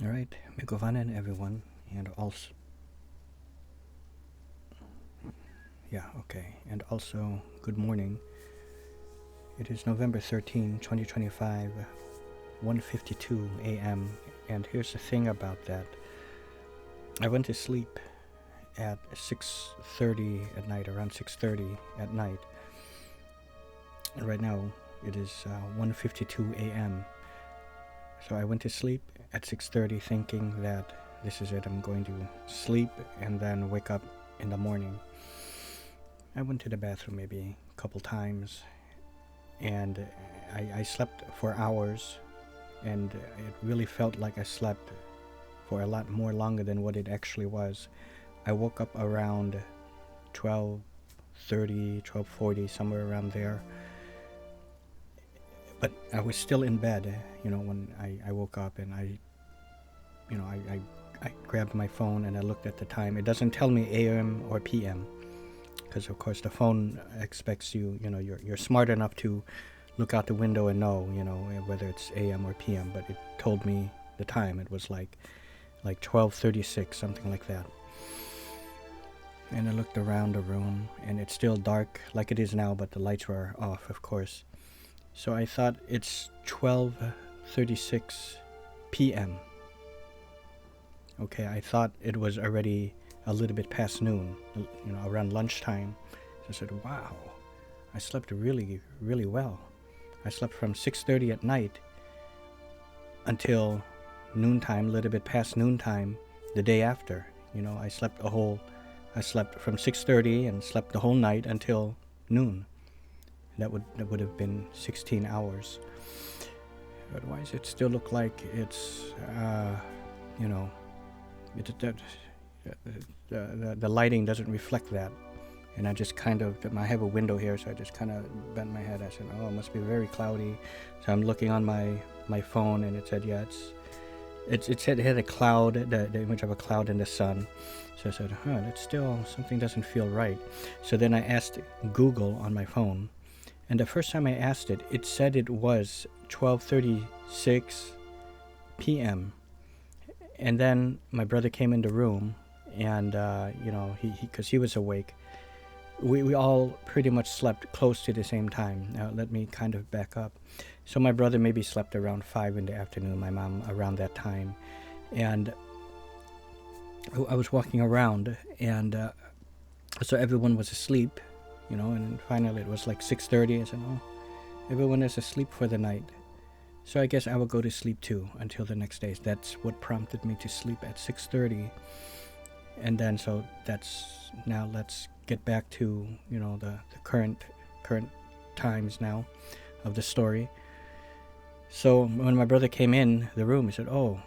All right, Mikovanen everyone, and also, and also good morning. It is November 13, 2025, 1:52 a.m. And here's the thing about that. I went to sleep at 6:30 at night, around 6:30 at night. And right now it is 1:52 a.m. So I went to sleep at 6:30 thinking that this is it, I'm going to sleep and then wake up in the morning. I went to the bathroom maybe a couple times, and I slept for hours, and it really felt like I slept for a lot more longer than what it actually was. I woke up around 12:30, 12:40, somewhere around there. But I was still in bed, when I woke up, and I grabbed my phone and I looked at the time. It doesn't tell me AM or PM, because of course the phone expects you're smart enough to look out the window and know, whether it's AM or PM. But it told me the time. It was like 12:36, something like that. And I looked around the room, and it's still dark like it is now, but the lights were off, of course. So I thought it's 12:36 p.m. Okay, I thought it was already a little bit past noon, around lunchtime. So I said, wow, I slept really, really well. I slept from 6:30 at night until noontime, a little bit past noontime, the day after. I slept from 6:30 and slept the whole night until noon. That would have been 16 hours. But why does it still look like it's, the lighting doesn't reflect that? And I just I have a window here, so I just kind of bent my head. I said, oh, it must be very cloudy. So I'm looking on my phone, and it said, yeah, it said it had a cloud, the image of a cloud in the sun. So I said, that's still, something doesn't feel right. So then I asked Google on my phone. And the first time I asked it, it said it was 12:36 p.m. And then my brother came in the room, and because he was awake, we all pretty much slept close to the same time. Now let me kind of back up. So my brother maybe slept around 5 in the afternoon, my mom around that time, and I was walking around, and so everyone was asleep. And finally it was like 6:30. I said, oh, everyone is asleep for the night. So I guess I will go to sleep too until the next day. That's what prompted me to sleep at 6:30. And then now let's get back to, the current times now of the story. So when my brother came in the room, he said, oh,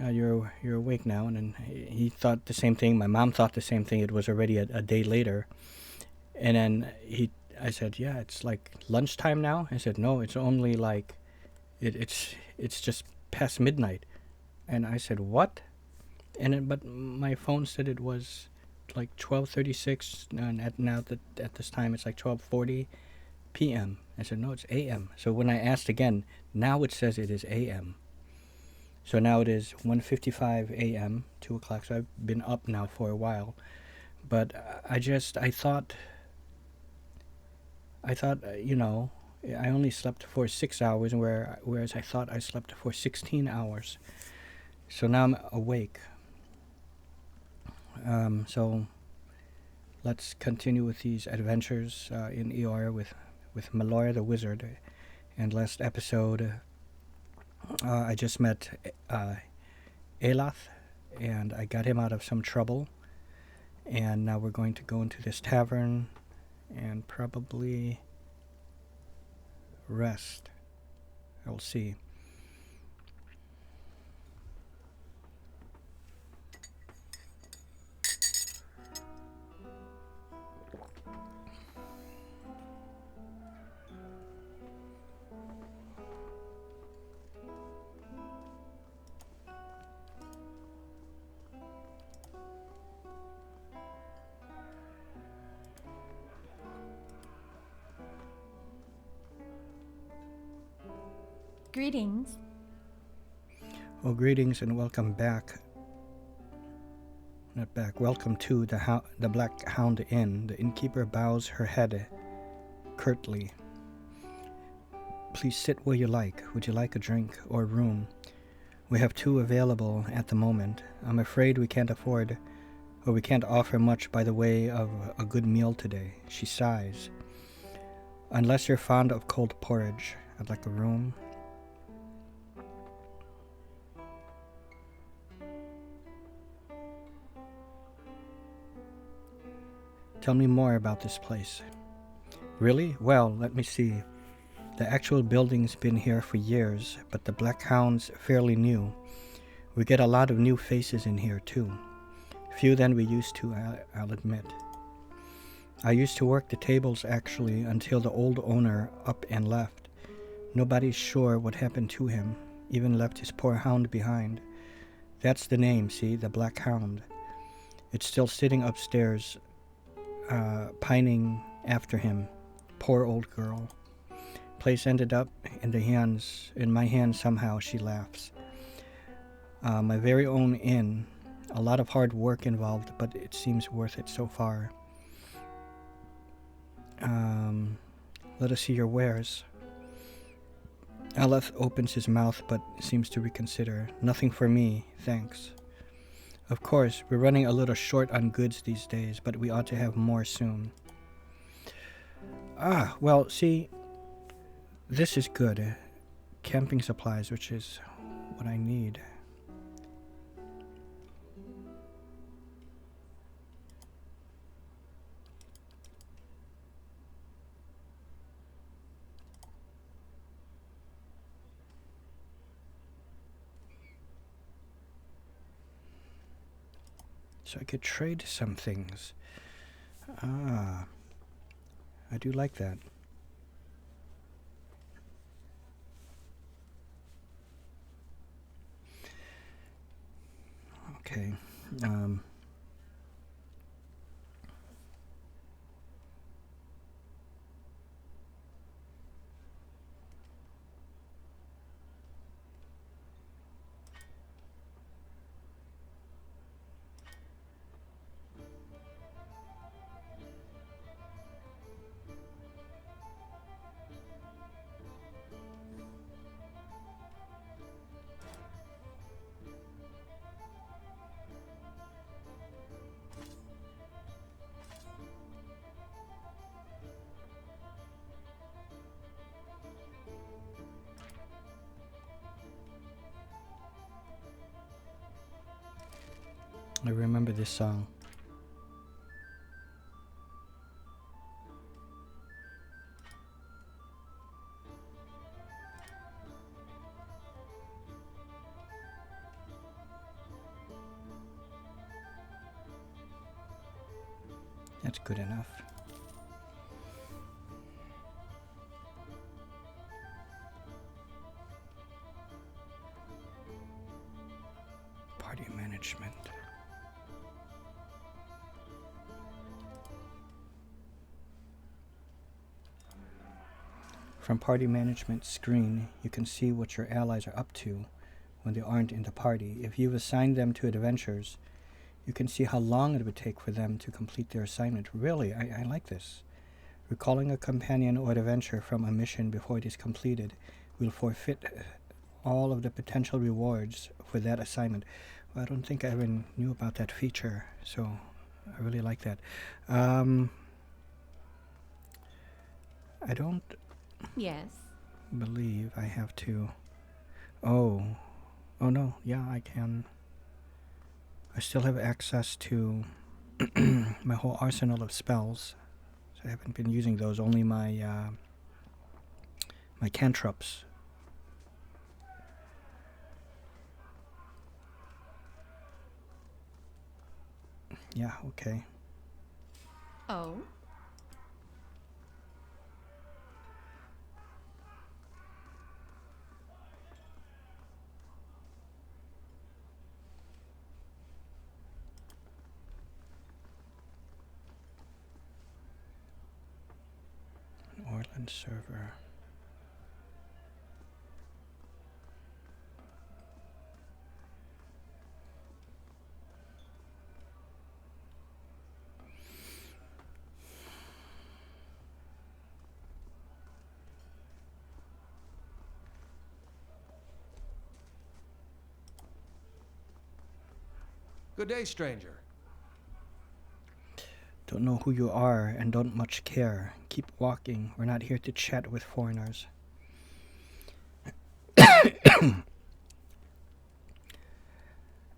you're awake now. And then he thought the same thing. My mom thought the same thing. It was already a day later. And then I said, yeah, it's like lunchtime now. I said, no, it's only like, it's just past midnight. And I said, what? But my phone said it was like 12:36, and at this time it's like 12:40 p.m. I said, no, it's a.m. So when I asked again, now it says it is a.m. So now it is 1:55 a.m., 2 o'clock. So I've been up now for a while. But I thought, I only slept for 6 hours, whereas I thought I slept for 16 hours. So now I'm awake. So let's continue with these adventures in Eora with Malloy the Wizard. And last episode, I just met Eothas, and I got him out of some trouble. And now we're going to go into this tavern and probably rest. I'll see. Greetings. Oh, greetings and welcome back. Not back. Welcome to the Black Hound Inn. The innkeeper bows her head curtly. Please sit where you like. Would you like a drink or room? We have 2 available at the moment. I'm afraid we can't offer much by the way of a good meal today. She sighs. Unless you're fond of cold porridge, I'd like a room. Tell me more about this place. Really? Well, let me see. The actual building's been here for years, but the Black Hound's fairly new. We get a lot of new faces in here, too. Fewer than we used to, I'll admit. I used to work the tables, actually, until the old owner up and left. Nobody's sure what happened to him, even left his poor hound behind. That's the name, see, the Black Hound. It's still sitting upstairs, pining after him. Poor old girl. Place ended up in my hands somehow, she laughs. My very own inn. A lot of hard work involved, but it seems worth it so far. Let us see your wares. Eothas opens his mouth, but seems to reconsider. Nothing for me, thanks. Of course, we're running a little short on goods these days, but we ought to have more soon. Well, see, this is good. Camping supplies, which is what I need. So I could trade some things. I do like that. Okay. I remember this song. That's good enough. Party management. From party management screen, you can see what your allies are up to when they aren't in the party. If you've assigned them to adventures, you can see how long it would take for them to complete their assignment. Really, I like this. Recalling a companion or adventure from a mission before it is completed will forfeit all of the potential rewards for that assignment. Well, I don't think I even knew about that feature, so I really like that. I don't believe I have to... Oh no, yeah, I can. I still have access to my whole arsenal of spells. So I haven't been using those, only my my cantrips. Yeah, okay. Oh? Orland server. Good day, stranger. Don't know who you are and don't much care. Keep walking. We're not here to chat with foreigners.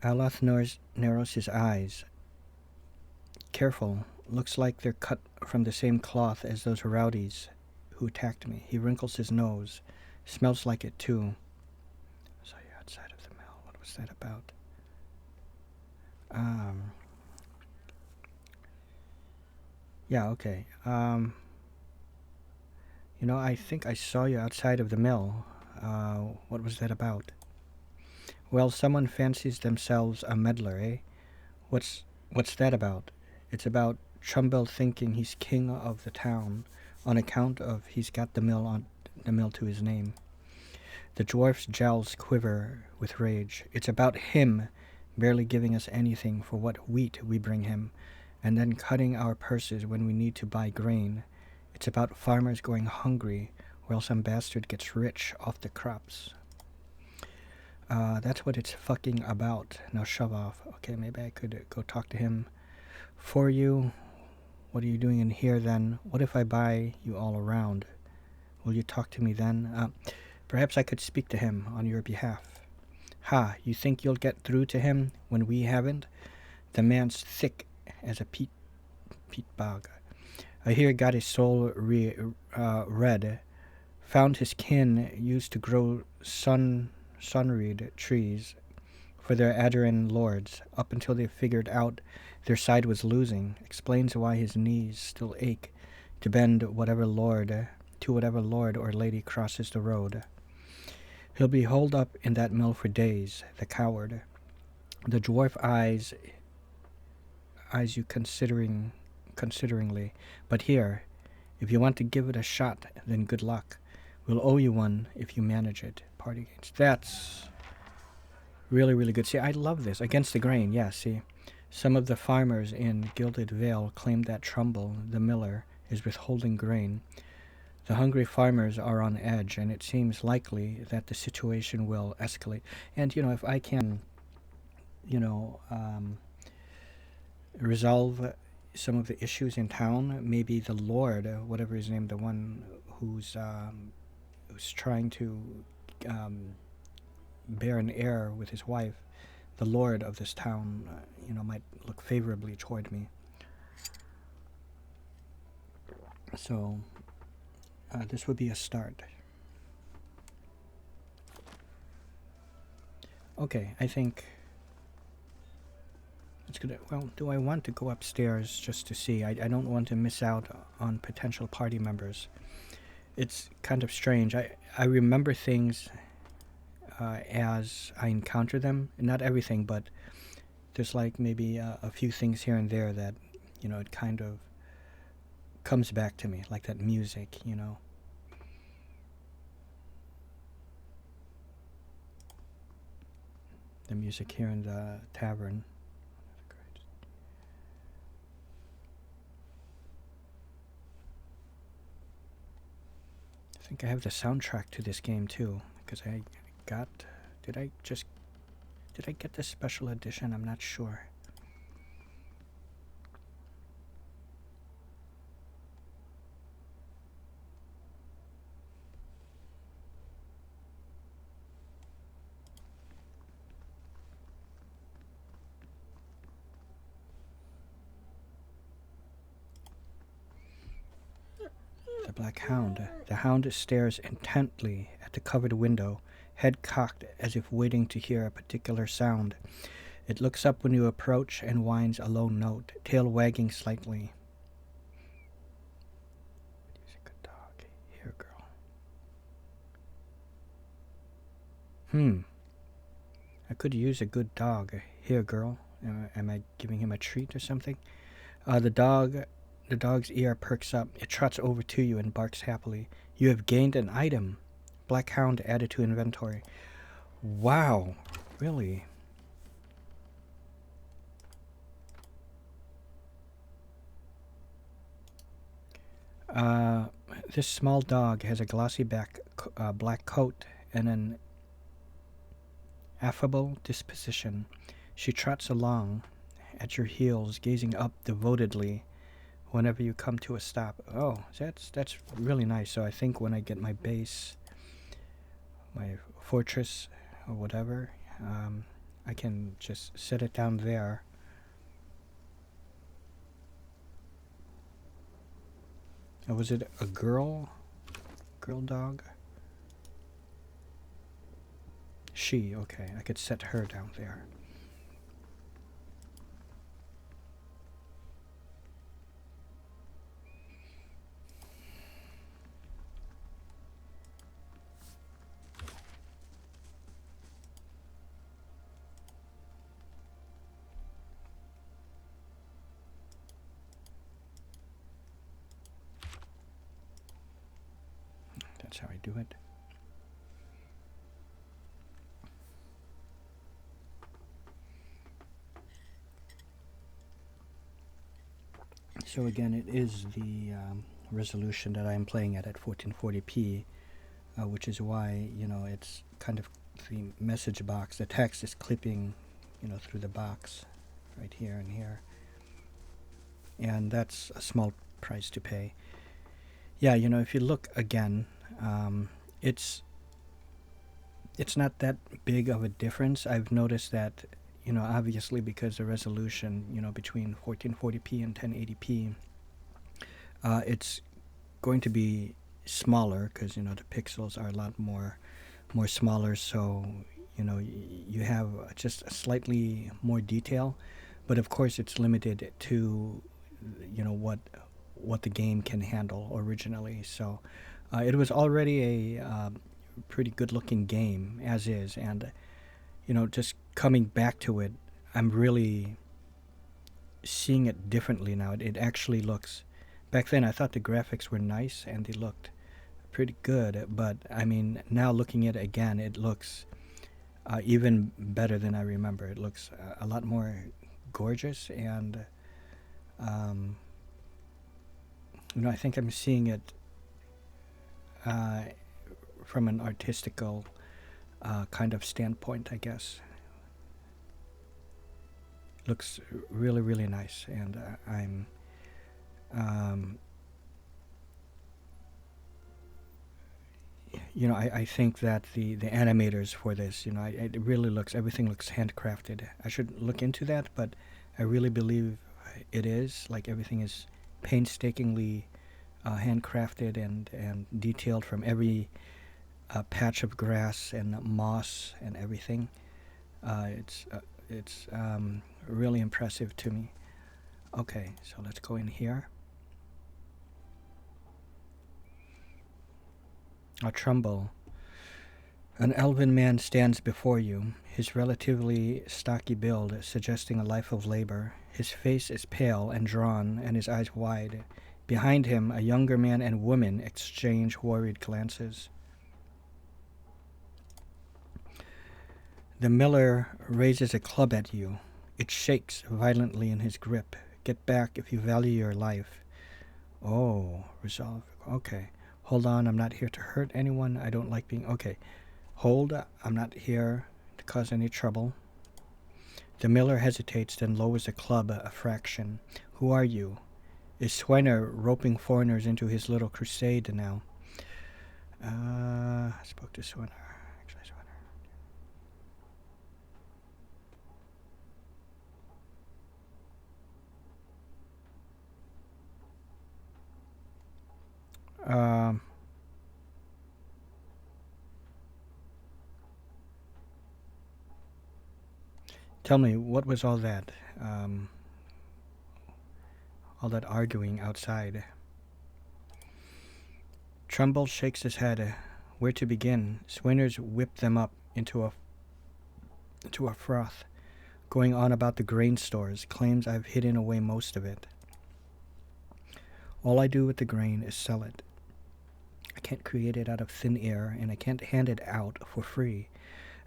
Aloth narrows his eyes. Careful. Looks like they're cut from the same cloth as those rowdies who attacked me. He wrinkles his nose. Smells like it, too. Saw you outside of the mill. What was that about? Yeah, okay. You know, I think I saw you outside of the mill. What was that about? Well, someone fancies themselves a meddler, eh? What's that about? It's about Chumbel thinking he's king of the town on account of he's got the mill to his name. The dwarf's jowls quiver with rage. It's about him barely giving us anything for what wheat we bring him, and then cutting our purses when we need to buy grain. It's about farmers going hungry while some bastard gets rich off the crops. That's what it's fucking about. Now shove off. Okay, maybe I could go talk to him for you. What are you doing in here then? What if I buy you all around? Will you talk to me then? Perhaps I could speak to him on your behalf. Ha, you think you'll get through to him when we haven't? The man's thick as a peat bog. I hear got his soul red. Found his kin used to grow sunreed trees for their Aedyr lords up until they figured out their side was losing. Explains why his knees still ache to bend to whatever lord or lady crosses the road. He'll be holed up in that mill for days, the coward. The dwarf eyes you consideringly. But here, if you want to give it a shot, then good luck. We'll owe you one if you manage it. Party games. That's really, really good. See, I love this. Against the grain, yeah, see. Some of the farmers in Gilded Vale claim that Trumbull, the miller, is withholding grain. The hungry farmers are on edge, and it seems likely that the situation will escalate. And, if I can, resolve some of the issues in town, maybe the lord, whatever his name, the one who's trying to bear an heir with his wife, the lord of this town, might look favorably toward me. So, this would be a start. Okay, I think it's good. Well, do I want to go upstairs just to see? I don't want to miss out on potential party members. It's kind of strange. I remember things as I encounter them. Not everything, but there's like maybe a few things here and there that, it kind of comes back to me, like that music, The music here in the tavern. I think I have the soundtrack to this game too, because I got... Did I get the special edition? I'm not sure. The Black Hound. The hound stares intently at the covered window, head cocked as if waiting to hear a particular sound. It looks up when you approach and whines a low note, tail wagging slightly. Use a good dog. Here, girl. I could use a good dog. Here, girl. Am I giving him a treat or something? The dog's ear perks up. It trots over to you and barks happily. You have gained an item. Black Hound added to inventory. Wow. Really? This small dog has a glossy black coat and an affable disposition. She trots along at your heels, gazing up devotedly whenever you come to a stop. Oh, that's really nice. So I think when I get my base, my fortress, or whatever, I can just set it down there. Was it a girl? Girl dog? She, okay. I could set her down there. That's how I do it. So again, it is the resolution that I'm playing at 1440p, which is why, it's kind of the message box, the text is clipping, through the box right here and here. And that's a small price to pay. Yeah, if you look again, it's not that big of a difference. I've noticed that, obviously because the resolution, between 1440p and 1080p, it's going to be smaller because, the pixels are a lot more smaller. So, you have just a slightly more detail. But of course, it's limited to, what the game can handle originally. So it was already a pretty good-looking game as is, and just coming back to it, I'm really seeing it differently now. It actually looks. Back then, I thought the graphics were nice and they looked pretty good, but I mean, now looking at it again, it looks even better than I remember. It looks a lot more gorgeous, and I think I'm seeing it from an artistical kind of standpoint, I guess. Looks really, really nice, and I'm I think that the animators for this, it really everything looks handcrafted. I should look into that, but I really believe it is. Like, everything is painstakingly handcrafted and detailed from every patch of grass and moss and everything. It's really impressive to me. Okay, so let's go in here. A Trumbull. An elven man stands before you, his relatively stocky build suggesting a life of labor. His face is pale and drawn, and his eyes wide. Behind him, a younger man and woman exchange worried glances. The miller raises a club at you. It shakes violently in his grip. Get back if you value your life. Oh, resolve. Okay. Hold on, I'm not here to hurt anyone. I don't like being... Okay. Hold, I'm not here to cause any trouble. The miller hesitates, then lowers the club a fraction. Who are you? Is Swiner roping foreigners into his little crusade now? I spoke to Swiner. Actually, Swiner. Tell me, what was all that? All that arguing outside. Trumbull shakes his head. Where to begin? Swinners whip them up into a froth, going on about the grain stores, claims I've hidden away most of it. All I do with the grain is sell it. I can't create it out of thin air, and I can't hand it out for free.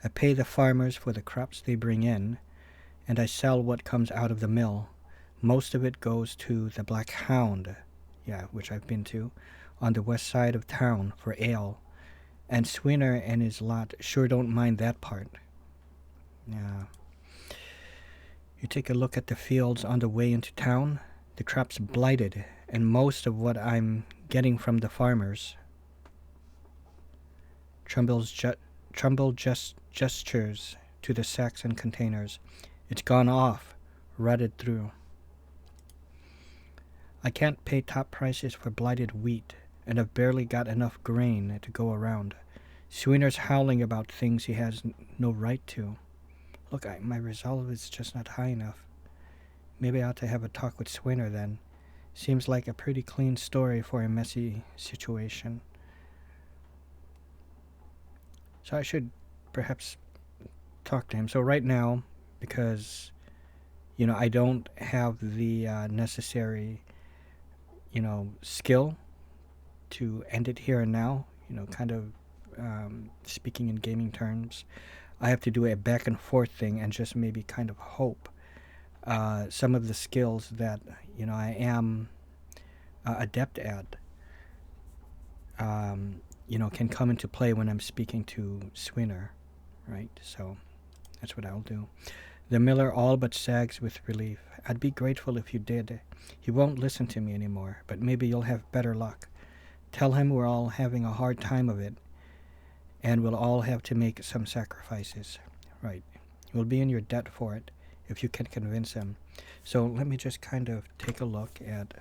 I pay the farmers for the crops they bring in, and I sell what comes out of the mill. Most of it goes to the Black Hound, which I've been to, on the west side of town for ale. And Swinner and his lot sure don't mind that part. Yeah. You take a look at the fields on the way into town. The crop's blighted, and most of what I'm getting from the farmers. Trumbull gestures to the sacks and containers. It's gone off, rotted through. I can't pay top prices for blighted wheat, and I've barely got enough grain to go around. Sweener's howling about things he has no right to. Look, my resolve is just not high enough. Maybe I ought to have a talk with Sweener then. Seems like a pretty clean story for a messy situation. So I should perhaps talk to him. So right now, because, I don't have the necessary, skill to end it here and now, kind of speaking in gaming terms, I have to do a back and forth thing and just maybe kind of hope some of the skills that, I am adept at, can come into play when I'm speaking to Sweener, right? So that's what I'll do. The miller all but sags with relief. I'd be grateful if you did. He won't listen to me anymore, but maybe you'll have better luck. Tell him we're all having a hard time of it, and we'll all have to make some sacrifices. Right. You'll be in your debt for it, if you can convince him. So let me just kind of take a look at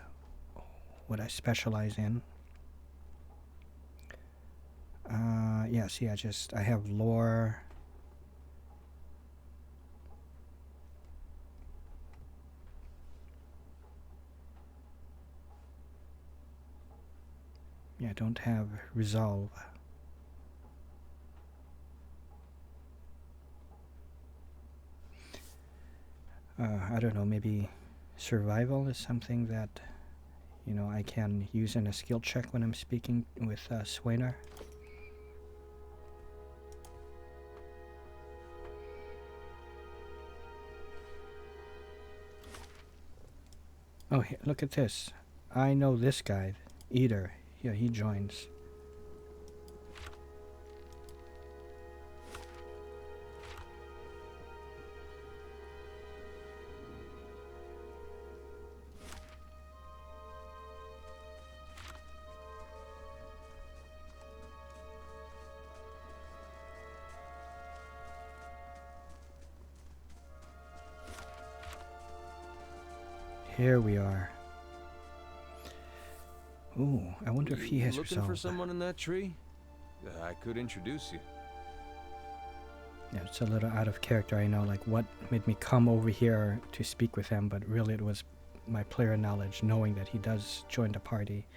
what I specialize in. See, I have lore. I don't have resolve. I don't know, maybe survival is something that, I can use in a skill check when I'm speaking with Sweener. Oh, look at this. I know this guy, Aedyr. Yeah, he joins. Here we are. Ooh, I wonder if he has looking resolve. for someone in that tree? I could introduce you. Yeah, it's a little out of character, I know, like what made me come over here to speak with him, but really it was my player knowledge, knowing that he does join the party.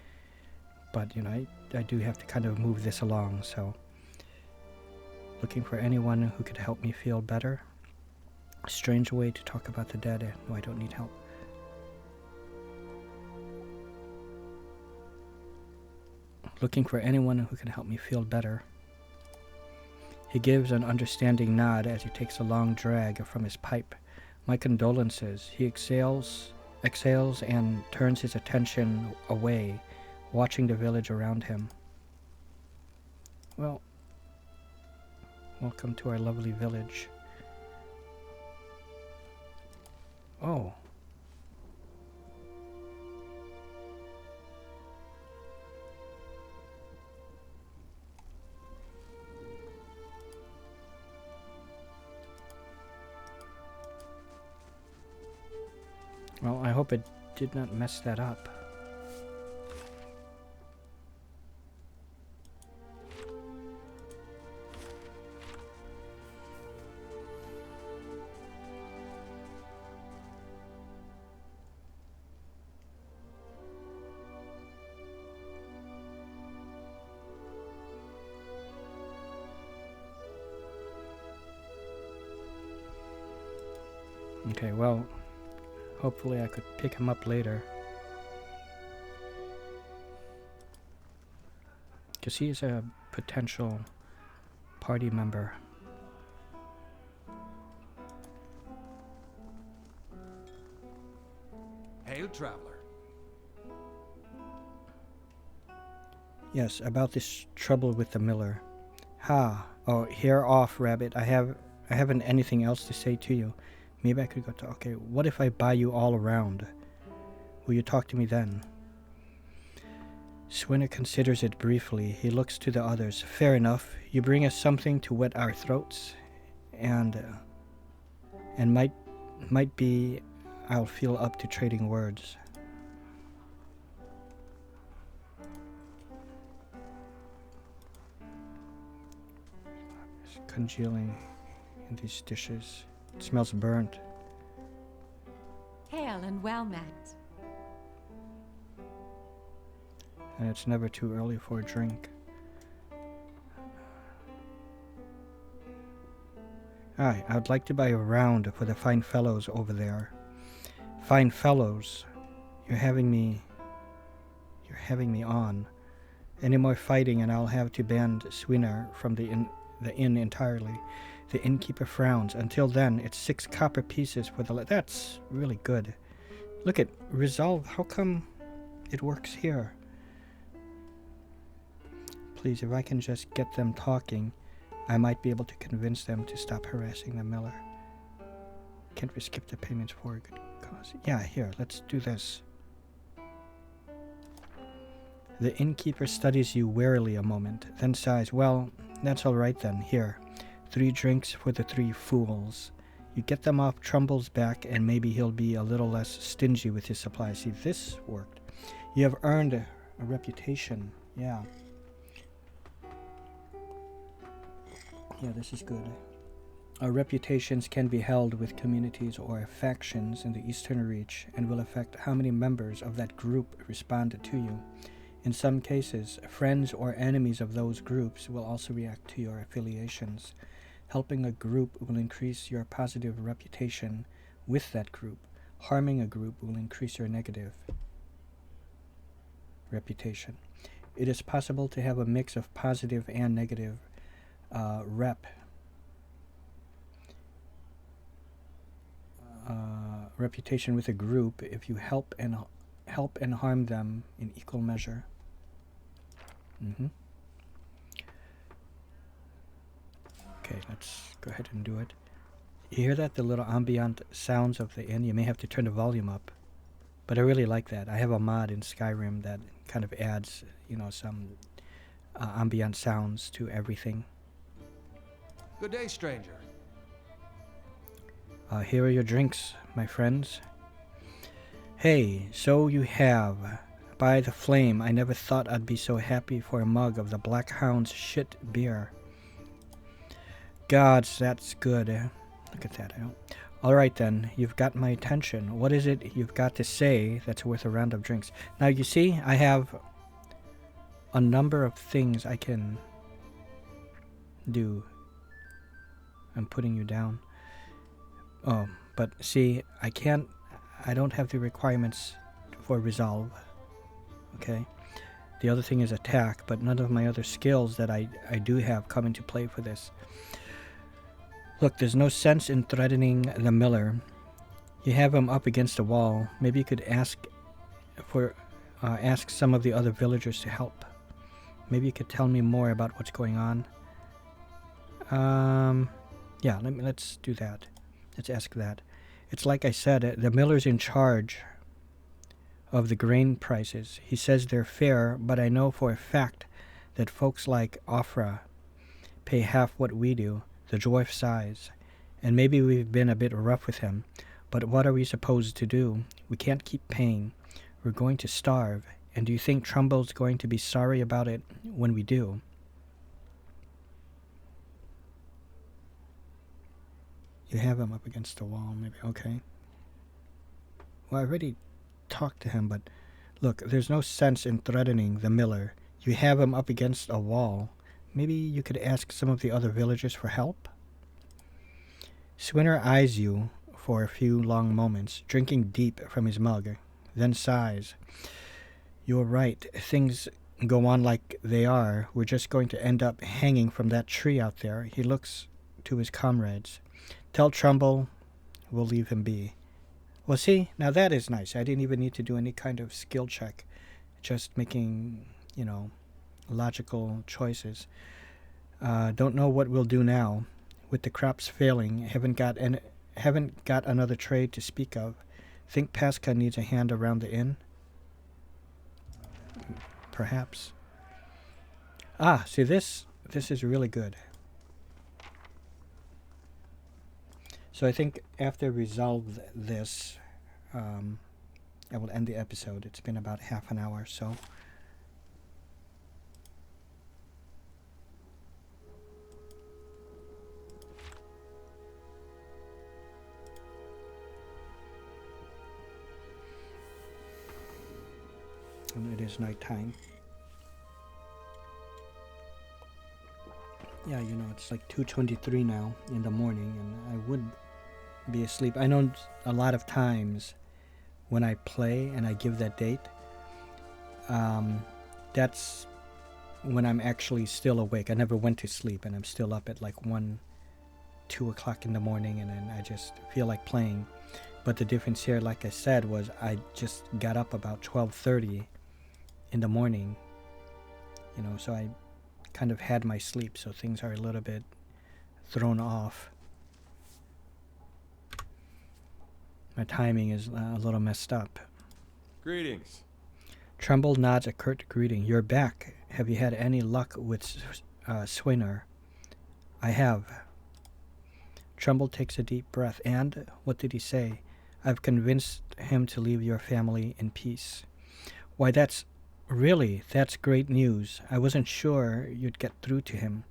But, I do have to kind of move this along, so. Looking for anyone who could help me feel better. A strange way to talk about the dead. No, I don't need help. Looking for anyone who can help me feel better. He gives an understanding nod as he takes a long drag from his pipe. My condolences. He exhales and turns his attention away, watching the village around him. Well, welcome to our lovely village. Oh. Well, I hope it did not mess that up. Okay, well, hopefully I could pick him up later. Because he is a potential party member. Hail, traveler. Yes, about this trouble with the miller. Ha! Oh, here off, rabbit. I haven't anything else to say to you. Maybe I could go to... Okay, what if I buy you all around? Will you talk to me then? Swinner considers it briefly. He looks to the others. Fair enough. You bring us something to wet our throats, and might be I'll feel up to trading words. It's congealing in these dishes. It smells burnt. Hail and well met. And it's never too early for a drink. Aye, I would like to buy a round for the fine fellows over there. Fine fellows, you're having me on. Any more fighting and I'll have to ban Swinner from the inn entirely. The innkeeper frowns. Until then, it's 6 copper pieces for the... That's really good. Look at resolve. How come it works here? Please, if I can just get them talking, I might be able to convince them to stop harassing the miller. Can't we skip the payments for a good cause? Yeah, here, let's do this. The innkeeper studies you warily a moment, then sighs. Well, that's all right then. Here, 3 drinks for the 3 fools. You get them off Trumbull's back, and maybe he'll be a little less stingy with his supplies. See, this worked. You have earned a reputation. Yeah. Yeah, this is good. Our reputations can be held with communities or factions in the Eastern Reach and will affect how many members of that group respond to you. In some cases, friends or enemies of those groups will also react to your affiliations. Helping a group will increase your positive reputation with that group. Harming a group will increase your negative reputation. It is possible to have a mix of positive and negative reputation with a group if you help and harm them in equal measure. Okay, let's go ahead and do it. You hear that? The little ambient sounds of the inn? You may have to turn the volume up. But I really like that. I have a mod in Skyrim that kind of adds, some ambient sounds to everything. Good day, stranger. Here are your drinks, my friends. Hey, so you have. By the flame, I never thought I'd be so happy for a mug of the Black Hound's shit beer. Gods, that's good. Look at that. All right, then. You've got my attention. What is it you've got to say that's worth a round of drinks? Now, you see, I have a number of things I can do. I'm putting you down. Oh, but see, I don't have the requirements for resolve. Okay? The other thing is attack, but none of my other skills that I do have come into play for this. Look, there's no sense in threatening the miller. You have him up against a wall. Maybe you could ask some of the other villagers to help. Maybe you could tell me more about what's going on. Yeah, let's do that. Let's ask that. It's like I said, the miller's in charge of the grain prices. He says they're fair, but I know for a fact that folks like Ofra pay half what we do. The dwarf sighs. And maybe we've been a bit rough with him, but what are we supposed to do? We can't keep paying. We're going to starve. And do you think Trumbull's going to be sorry about it when we do? You have him up against the wall, maybe. Okay. Well, I already talked to him, but look, there's no sense in threatening the miller. You have him up against a wall. Maybe you could ask some of the other villagers for help? Swinner eyes you for a few long moments, drinking deep from his mug, then sighs. You're right. Things go on like they are. We're just going to end up hanging from that tree out there. He looks to his comrades. Tell Trumbull we'll leave him be. Well, see, now that is nice. I didn't even need to do any kind of skill check. Just making, logical choices. Don't know what we'll do now. With the crops failing, haven't haven't got another trade to speak of. Think Pasca needs a hand around the inn? Perhaps. Ah, see this is really good. So I think after I resolve this, I will end the episode. It's been about half an hour, so. And it is nighttime. Yeah, you know, it's like 2:23 now in the morning, and I would be asleep. I know a lot of times when I play and I give that date, that's when I'm actually still awake. I never went to sleep, and I'm still up at like 1, 2 o'clock in the morning, and then I just feel like playing. But the difference here, like I said, was I just got up about 12:30 in the morning, you know, so I kind of had my sleep, so things are a little bit thrown off. My timing is a little messed up. Greetings. Tremble nods a curt greeting. You're back. Have you had any luck with Swinner? I have. Tremble takes a deep breath. And what did he say? I've convinced him to leave your family in peace. Why, that's great news. I wasn't sure you'd get through to him.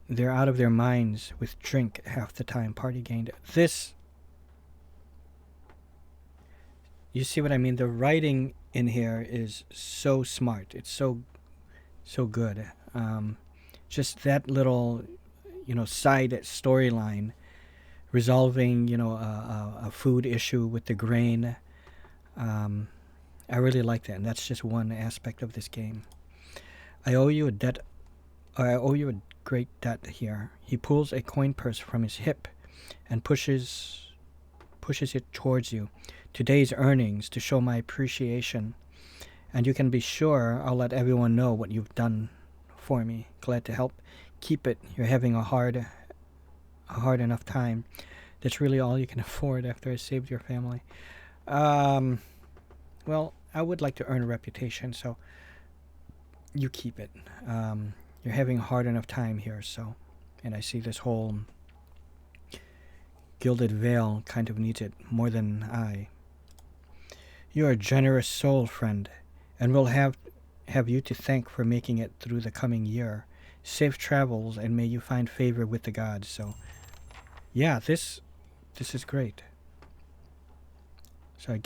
They're out of their minds with drink half the time. Party gained. This, you see what I mean? The writing in here is so smart. It's so good. Just that little, you know, side storyline, resolving, you know, a food issue with the grain. I really like that, and that's just one aspect of this game. I owe you a great debt here. He pulls a coin purse from his hip and pushes it towards you. Today's earnings to show my appreciation, and you can be sure I'll let everyone know what you've done for me. Glad to help. Keep it. You're having a hard enough time. That's really all you can afford after I saved your family. Well, I would like to earn a reputation, so you keep it. You're having a hard enough time here, so, and I see this whole Gilded Veil kind of needs it more than I. You're a generous soul, friend, and we'll have you to thank for making it through the coming year. Safe travels, and may you find favor with the gods. So, yeah, this is great. So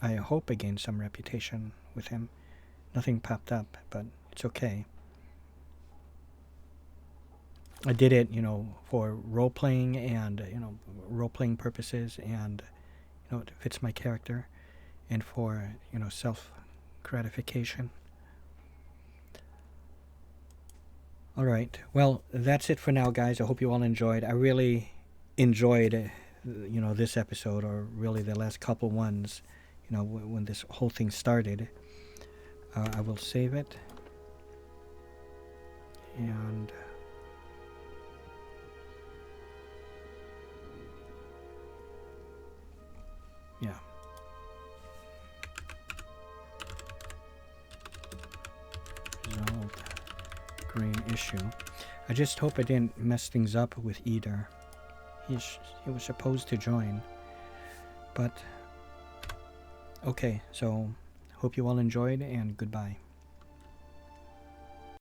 I hope I gained some reputation with him. Nothing popped up, but it's okay. I did it, you know, for role-playing and, you know, role-playing purposes, and, you know, it fits my character, and for, you know, self-gratification. All right. Well, that's it for now, guys. I hope you all enjoyed. I really enjoyed, you know, this episode, or really the last couple ones, you know, when this whole thing started. I will save it. And yeah. Resolved grain issue. I just hope I didn't mess things up with Aedyr. He was supposed to join. But okay, so hope you all enjoyed, and goodbye.